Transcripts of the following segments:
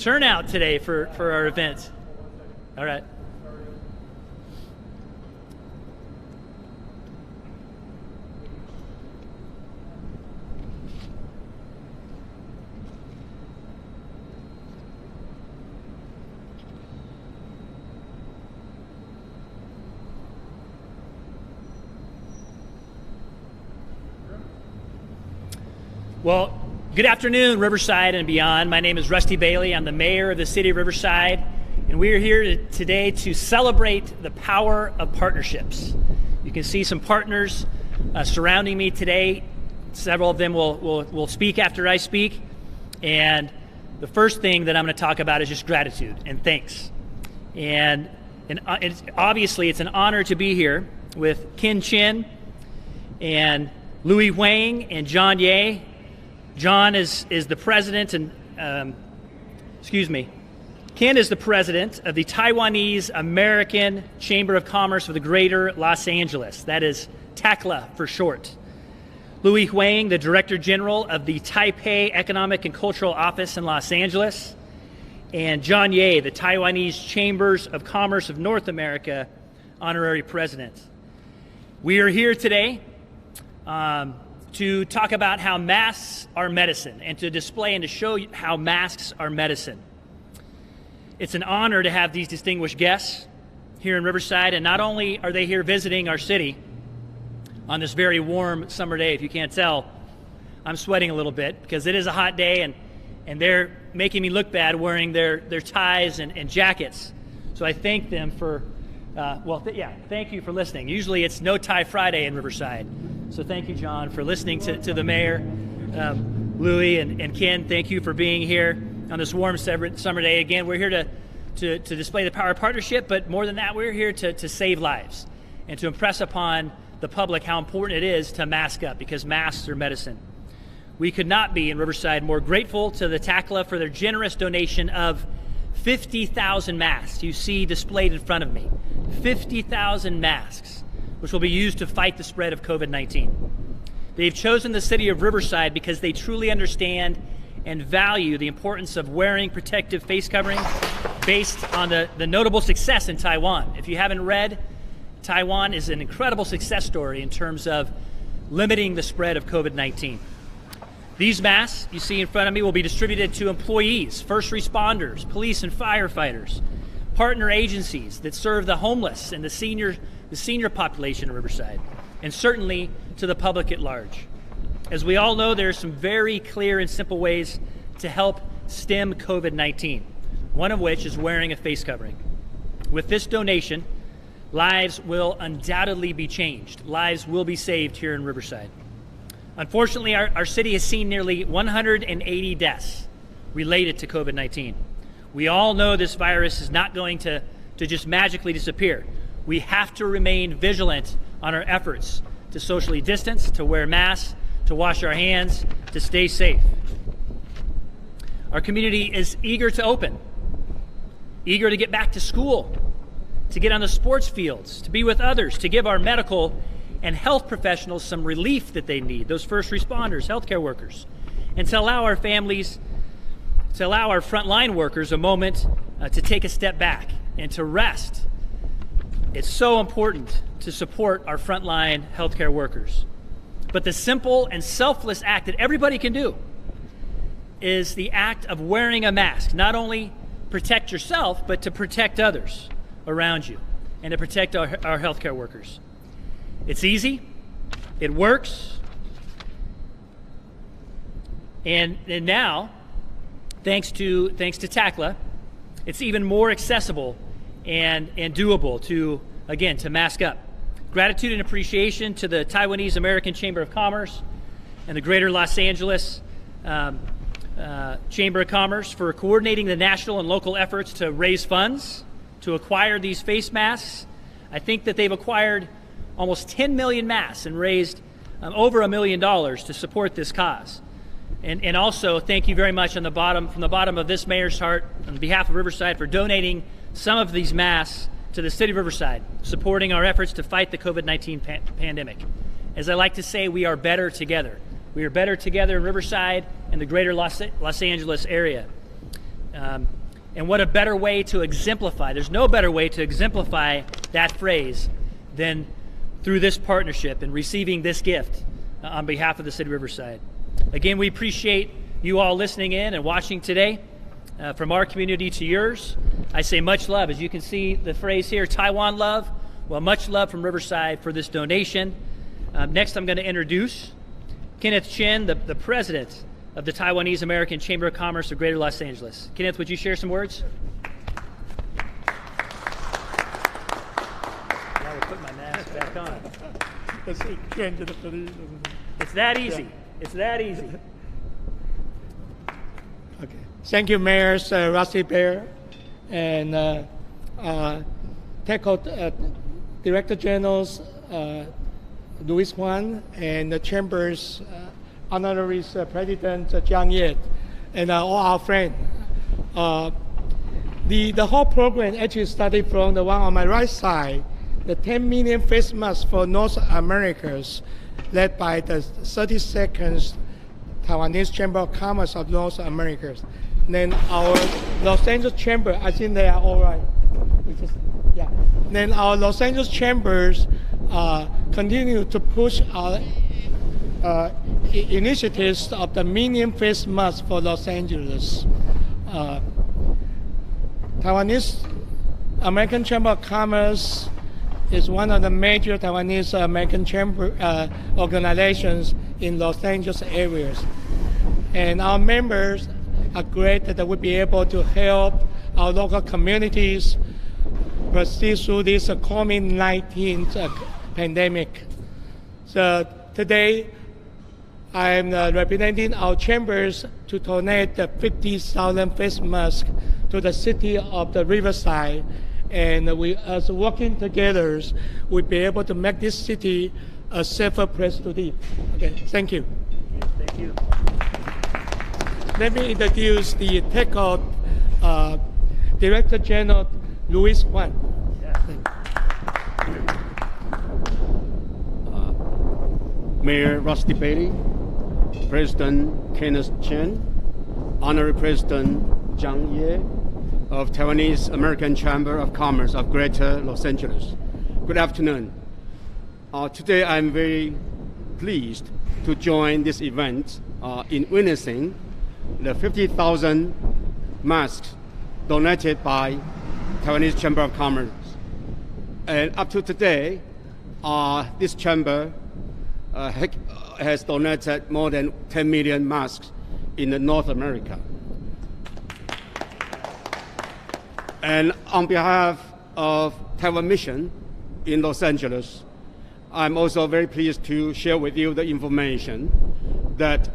turnout today for our event. All right. Well, good afternoon, Riverside and beyond. My name is Rusty Bailey. I'm the mayor of the city of Riverside, and we are here today to celebrate the power of partnerships. You can see some partners surrounding me today. Several of them will speak after I speak, and the first thing that I'm going to talk about is just gratitude and thanks. And obviously, it's an honor to be here with Ken Chin and Louis Huang and John Ye. John is the president and, Ken is the president of the Taiwanese American Chamber of Commerce for the Greater Los Angeles. That is TACCLA for short. Louis Huang, the Director General of the Taipei Economic and Cultural Office in Los Angeles. And John Ye, the Taiwanese Chambers of Commerce of North America Honorary President. We are here today to talk about how masks are medicine and to display and to show how masks are medicine. It's an honor to have these distinguished guests here in Riverside, and not only are they here visiting our city on this very warm summer day. If you can't tell, I'm sweating a little bit because it is a hot day, and they're making me look bad wearing their ties and jackets. So I thank them for, thank you for listening. Usually it's No Tie Friday in Riverside. So thank you, John, for listening to the mayor. Louis and Ken, thank you for being here on this warm summer day. Again, we're here to display the power of partnership, but more than that, we're here to save lives and to impress upon the public how important it is to mask up, because masks are medicine. We could not be in Riverside more grateful to the TACCLA for their generous donation of 50,000 masks you see displayed in front of me. 50,000 masks, which will be used to fight the spread of COVID-19. They've chosen the city of Riverside because they truly understand and value the importance of wearing protective face covering based on the notable success in Taiwan. If you haven't read, Taiwan is an incredible success story in terms of limiting the spread of COVID-19. These masks you see in front of me will be distributed to employees, first responders, police and firefighters, partner agencies that serve the homeless and the senior population of Riverside, and certainly to the public at large. As we all know, there are some very clear and simple ways to help stem COVID-19, one of which is wearing a face covering. With this donation, lives will undoubtedly be changed. Lives will be saved here in Riverside. Unfortunately, our city has seen nearly 180 deaths related to COVID-19. We all know this virus is not going to just magically disappear. We have to remain vigilant on our efforts to socially distance, to wear masks, to wash our hands, to stay safe. Our community is eager to open, eager to get back to school, to get on the sports fields, to be with others, to give our medical and health professionals some relief that they need, those first responders, healthcare workers, and to allow our families, to allow our frontline workers a moment to take a step back and to rest. It's so important to support our frontline healthcare workers. But the simple and selfless act that everybody can do is the act of wearing a mask. Not only protect yourself, but to protect others around you and to protect our healthcare workers. It's easy, it works, and now, thanks to TACCLA, it's even more accessible and doable to mask up. Gratitude and appreciation to the Taiwanese American Chamber of Commerce and the Greater Los Angeles Chamber of Commerce for coordinating the national and local efforts to raise funds to acquire these face masks. I think that they've acquired almost 10 million masks and raised over $1 million to support this cause. And also, thank you very much from the bottom of this mayor's heart, on behalf of Riverside, for donating some of these masks to the city of Riverside, supporting our efforts to fight the COVID-19 pandemic. As I like to say, we are better together. We are better together in Riverside and the greater Los Angeles area. And what a better way to exemplify, there's no better way to exemplify that phrase than through this partnership and receiving this gift on behalf of the City of Riverside. Again, we appreciate you all listening in and watching today. From our community to yours, I say much love. As you can see the phrase here, Taiwan love. Well, much love from Riverside for this donation. Next, I'm going to introduce Kenneth Chen, the president of the Taiwanese American Chamber of Commerce of Greater Los Angeles. Kenneth, would you share some words? Now we'll put my mask back on. It's that easy. It's that easy. Okay. Thank you, Mayor Rusty Bear and TACCLA Director Generals Luis Huang and the Chamber's Honorary President Zhang Ye and all our friends. The whole program actually started from the one on my right side, the 10 million face masks for North Americans, led by the 32nd Taiwanese Chamber of Commerce of North America. Then our Los Angeles Chamber, I think they are all right. Then our Los Angeles Chambers continue to push our initiatives of the million face mask for Los Angeles. Taiwanese American Chamber of Commerce is one of the major Taiwanese American chamber organizations in Los Angeles areas. And our members are great that we'll be able to help our local communities proceed through this COVID-19 pandemic. So today, I'm representing our chambers to donate the 50,000 face masks to the city of the Riverside. And we, as working together, we'll be able to make this city a safer place to live. Okay, thank you. Thank you. Let me introduce the TACCLA Director General Luis Huang. Mayor Rusty Bailey, President Kenneth Chen, Honorary President Zhang Ye of Taiwanese American Chamber of Commerce of Greater Los Angeles. Good afternoon. Today I'm very pleased to join this event in witnessing the 50,000 masks donated by Taiwanese Chamber of Commerce. And up to today, this chamber has donated more than 10 million masks in North America. And on behalf of Taiwan Mission in Los Angeles, I'm also very pleased to share with you the information that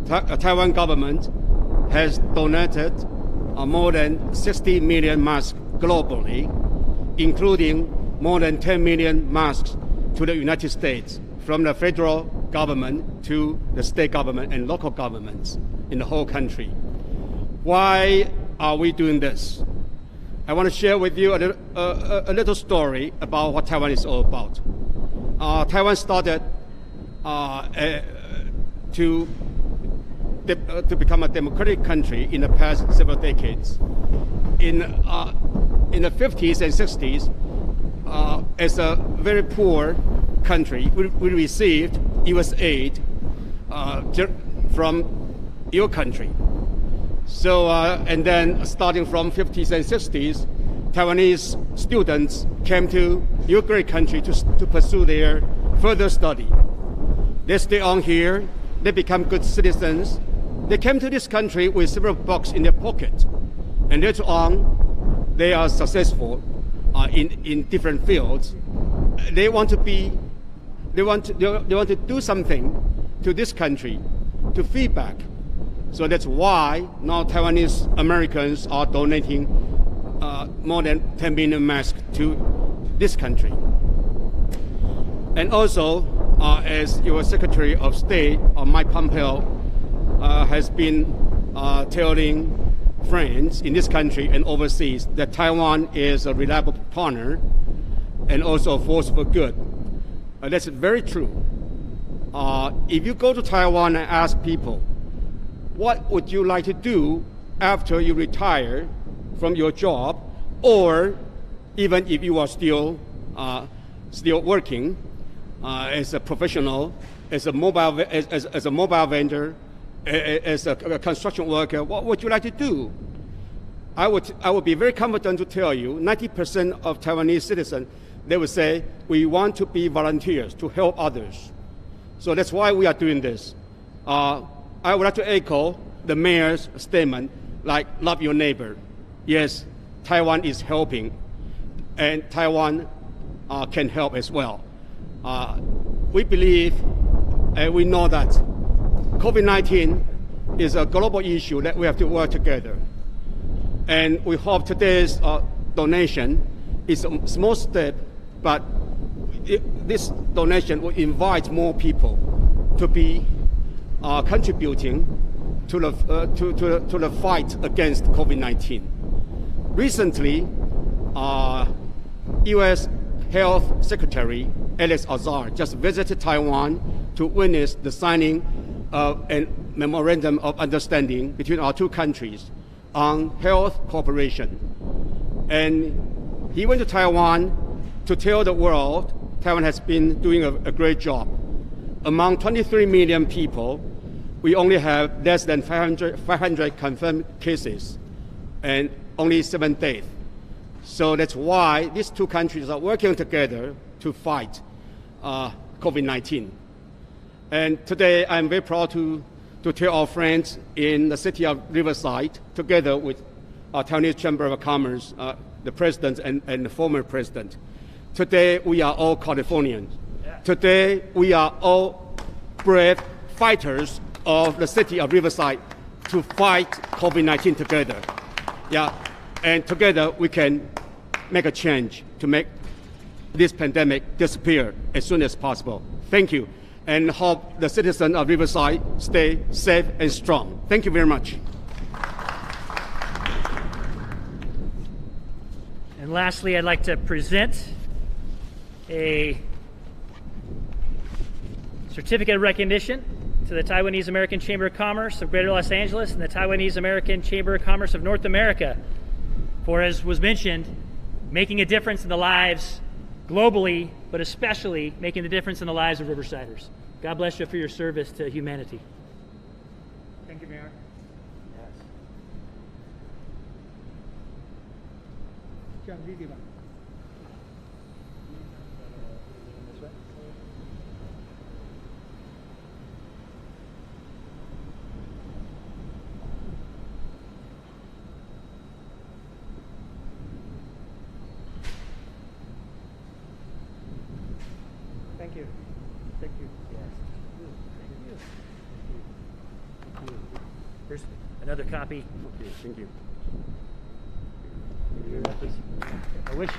Taiwan government has donated more than 60 million masks globally, including more than 10 million masks to the United States, from the federal government to the state government and local governments in the whole country. Why are we doing this? I want to share with you a little story about what Taiwan is all about. Taiwan started to become a democratic country in the past several decades. In the 50s and 60s, as a very poor country, we received U.S. aid from your country. So, and then starting from 50s and 60s, Taiwanese students came to your great country to pursue their further study. They stay on here, they become good citizens. They came to this country with several bucks in their pocket, and later on, they are successful in different fields. They want to do something to this country, to feedback. So that's why now Taiwanese Americans are donating more than 10 million masks to this country. And also, as your Secretary of State, Mike Pompeo, has been telling friends in this country and overseas that Taiwan is a reliable partner and also a force for good. That's very true. If you go to Taiwan and ask people, what would you like to do after you retire from your job, or even if you are still working as a professional, as a mobile vendor, as a construction worker, what would you like to do? I would be very confident to tell you 90% of Taiwanese citizens, they would say, we want to be volunteers to help others. So that's why we are doing this. I would like to echo the mayor's statement, like, love your neighbor. Yes, Taiwan is helping, and Taiwan can help as well. We believe and we know that COVID-19 is a global issue that we have to work together. And we hope today's donation is a small step, but this donation will invite more people to be contributing to the fight against COVID-19. Recently, U.S. Health Secretary Alex Azar just visited Taiwan to witness the signing of a memorandum of understanding between our two countries on health cooperation. And he went to Taiwan to tell the world Taiwan has been doing a great job. Among 23 million people, we only have less than 500 confirmed cases and only 7 deaths. So that's why these two countries are working together to fight COVID-19. And today I'm very proud to tell our friends in the city of Riverside, together with our Taiwanese Chamber of Commerce, the president and the former president. Today we are all Californians. Yeah. Today we are all brave fighters of the city of Riverside to fight COVID-19 together. Yeah. And together we can make a change to make this pandemic disappear as soon as possible. Thank you, and hope the citizens of Riverside stay safe and strong. Thank you very much. And lastly, I'd like to present a certificate of recognition to the Taiwanese American Chamber of Commerce of Greater Los Angeles and the Taiwanese American Chamber of Commerce of North America for, as was mentioned, making a difference in the lives globally, but especially making the difference in the lives of Riversiders. God bless you for your service to humanity. Thank you, Mayor. Yes. Thank you. Thank you. Yes. Thank you. Here's another copy. Okay, thank you. I wish.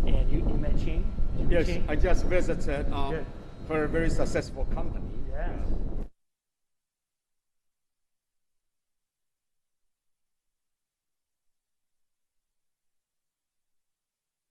And you met Ching? Yes, I just visited for a very successful company. Yeah.